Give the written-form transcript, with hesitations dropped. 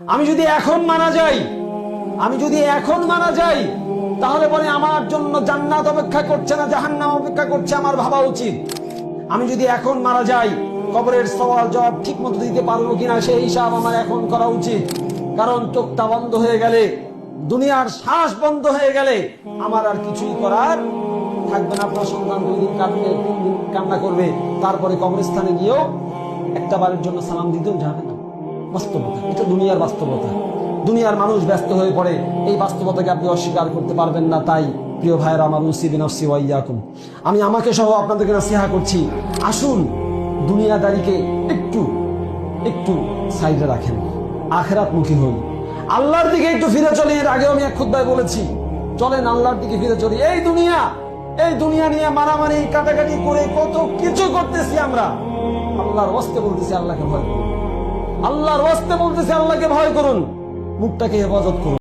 আমি যদি এখন মারা যাই তাহলে বলে আমার জন্য জান্নাত অপেক্ষা করছে না জাহান্নাম অপেক্ষা করছে, আমার ভাবা উচিত। আমি যদি এখন মারা যাই কবরের সওয়াল জবাব ঠিক মতো দিতে পারবো কিনা সেই হিসাব আমার এখন করা উচিত। কারণ চোখটা বন্ধ হয়ে গেলে, দুনিয়ার শ্বাস বন্ধ হয়ে গেলে আমার আর কিছুই করার থাকবে না। আপনার সন্তান 2 দিন কাঁদবে, 3 দিন কান্না করবে, তারপরে কবরস্থানে গিয়েও একটা বারের জন্য সালাম দিতেও যাবে না। বাস্তবতা, এটা দুনিয়ার বাস্তবতা। দুনিয়ার মানুষ ব্যস্ত হয়ে পড়ে, এই বাস্তবতাকে আপনি অস্বীকার করতে পারবেন না। তাই প্রিয় ভাইয়েরা আমার, উসিবিনফসি ওয়া ইয়াকুম, আমি আমাকে সহ আপনাদেরকে নসিহা করছি, আসুন দুনিয়াদারিকে একটু সাইডে রাখেন, আখিরাত মুখী হন, আল্লাহর দিকে একটু ফিরে চলি। এর আগেও আমি এক খুতবায় বলেছি, চলেন আল্লাহর দিকে ফিরে চলি। এই দুনিয়া নিয়ে মারামারি কাটাকাটি করে কত কিছু করতেছি আমরা। আল্লাহর ওয়াস্তে বলতেছি আল্লাহকে ভয় করুন, আল্লাহর ওয়াস্তে বলতেছি আল্লাহকে ভয় করুন, মুখটাকে হেফাজত করুন।